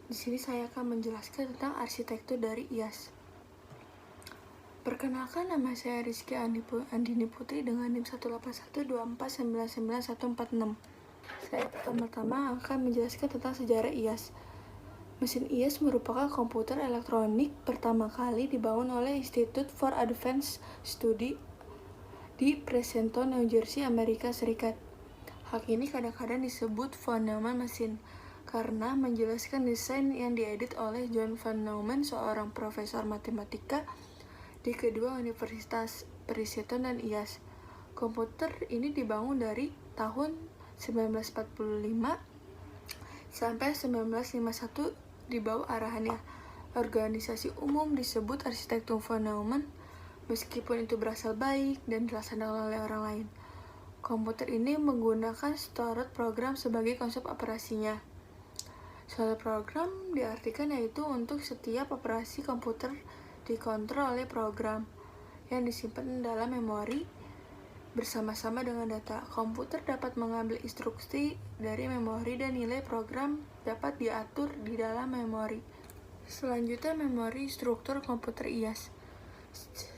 Di sini saya akan menjelaskan tentang arsitektur dari IAS. Perkenalkan, nama saya Rizky Andini Putri dengan NIM 18124999146. Saya pertama-tama akan menjelaskan tentang sejarah IAS. Mesin IAS merupakan komputer elektronik pertama kali dibangun oleh Institute for Advanced Study di Princeton, New Jersey, Amerika Serikat. Hak ini kadang-kadang disebut von Neumann Machine karena menjelaskan desain yang diedit oleh John von Neumann, seorang profesor matematika di kedua universitas, Princeton dan IAS. Komputer ini dibangun dari tahun 1945 sampai 1951 di bawah arahannya. Organisasi umum disebut arsitektur von Neumann, meskipun itu berasal baik dan dilaksanakan oleh orang lain. Komputer ini menggunakan stored program sebagai konsep operasinya. Stored program diartikan yaitu untuk setiap operasi komputer dikontrol oleh program yang disimpan dalam memori bersama-sama dengan data. Komputer dapat mengambil instruksi dari memori dan nilai program dapat diatur di dalam memori. Selanjutnya, memori struktur komputer IAS.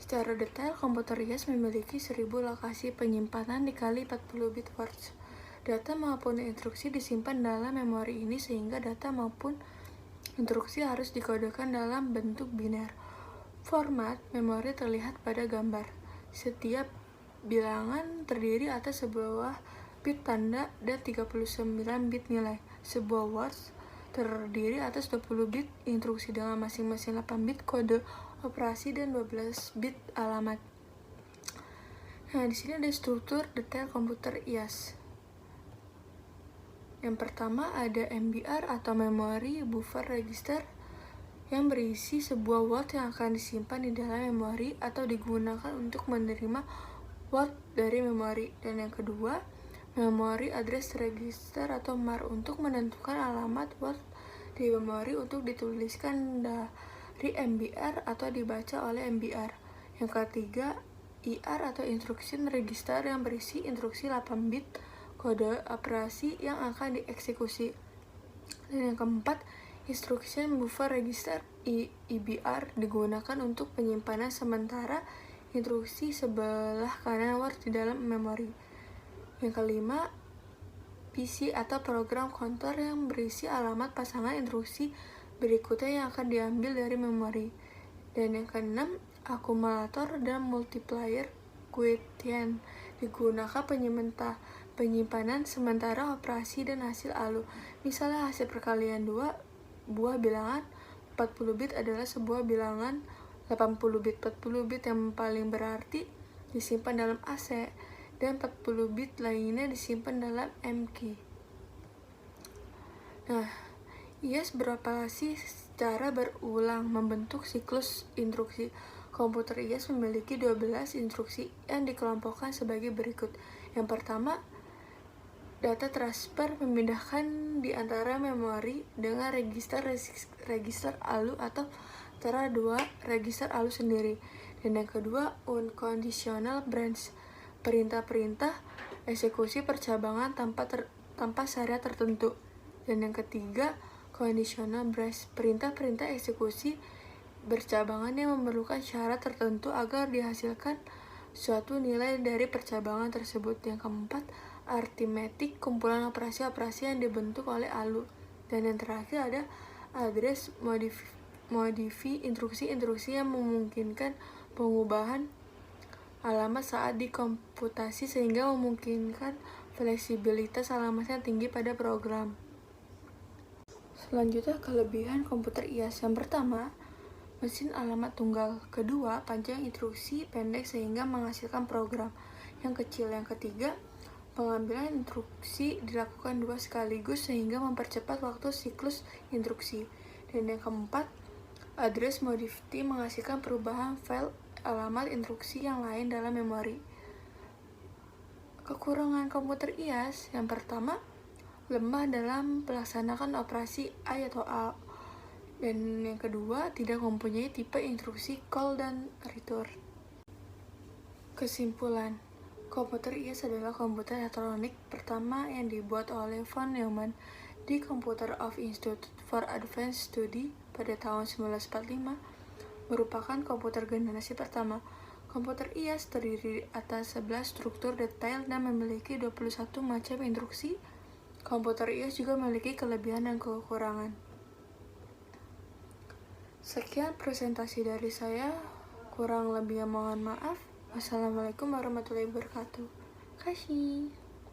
Secara detail, komputer IAS memiliki 1000 lokasi penyimpanan dikali 40 bit words. Data maupun instruksi disimpan dalam memori ini sehingga data maupun instruksi harus dikodekan dalam bentuk biner. Format memori terlihat pada gambar. Setiap bilangan terdiri atas sebuah bit tanda dan 39 bit nilai. Sebuah words terdiri atas 20 bit instruksi dengan masing-masing 8 bit kode operasi dan 12 bit alamat. Nah, di sini ada struktur detail komputer IAS. Yang pertama ada MBR atau Memory Buffer Register yang berisi sebuah word yang akan disimpan di dalam memori atau digunakan untuk menerima word dari memori. Dan yang kedua, Memory Address Register atau MAR untuk menentukan alamat word di memori untuk dituliskan dari MBR atau dibaca oleh MBR. Yang ketiga, IR atau Instruction Register yang berisi instruksi 8 bit kode operasi yang akan dieksekusi. Dan yang keempat, Instruction Buffer Register IBR digunakan untuk penyimpanan sementara instruksi sebelah kanan word di dalam memori. Yang kelima, PC atau program counter yang berisi alamat pasangan instruksi berikutnya yang akan diambil dari memori. Dan yang keenam, akumulator dan multiplier quotient digunakan penyimpanan sementara operasi dan hasil ALU. Misalnya hasil perkalian 2 buah bilangan 40 bit adalah sebuah bilangan 80 bit. 40 bit yang paling berarti disimpan dalam AC dan 40 bit lainnya disimpan dalam M-key. Nah, IAS beroperasi secara berulang membentuk siklus instruksi. Komputer IAS memiliki 12 instruksi yang dikelompokkan sebagai berikut. Yang pertama, data transfer memindahkan di antara memori dengan register ALU atau antara dua register ALU sendiri. Dan yang kedua, unconditional branch, perintah-perintah eksekusi percabangan tanpa syariat tertentu. Dan yang ketiga, conditional branch, perintah-perintah eksekusi percabangan yang memerlukan syarat tertentu agar dihasilkan suatu nilai dari percabangan tersebut. Yang keempat, arithmetic, kumpulan operasi-operasi yang dibentuk oleh ALU. Dan yang terakhir ada address modify, instruksi-instruksi yang memungkinkan pengubahan alamat saat dikomputasi sehingga memungkinkan fleksibilitas alamat yang tinggi pada program. Selanjutnya, kelebihan komputer IAS. Yang pertama, mesin alamat tunggal. Kedua, panjang instruksi pendek sehingga menghasilkan program yang kecil. Yang ketiga, pengambilan instruksi dilakukan 2 sekaligus sehingga mempercepat waktu siklus instruksi. Dan yang keempat, address modify menghasilkan perubahan file alamat instruksi yang lain dalam memori. Kekurangan komputer IAS. Yang pertama, lemah dalam melaksanakan operasi I atau A. Dan yang kedua, tidak mempunyai tipe instruksi call dan return. Kesimpulan, komputer IAS adalah komputer elektronik pertama yang dibuat oleh von Neumann di Computer of Institute for Advanced Study pada tahun 1945 merupakan komputer generasi pertama. Komputer IAS terdiri atas 11 struktur detail dan memiliki 21 macam instruksi. Komputer IAS juga memiliki kelebihan dan kekurangan. Sekian presentasi dari saya, kurang lebihnya mohon maaf. Wassalamualaikum warahmatullahi wabarakatuh. Kasih.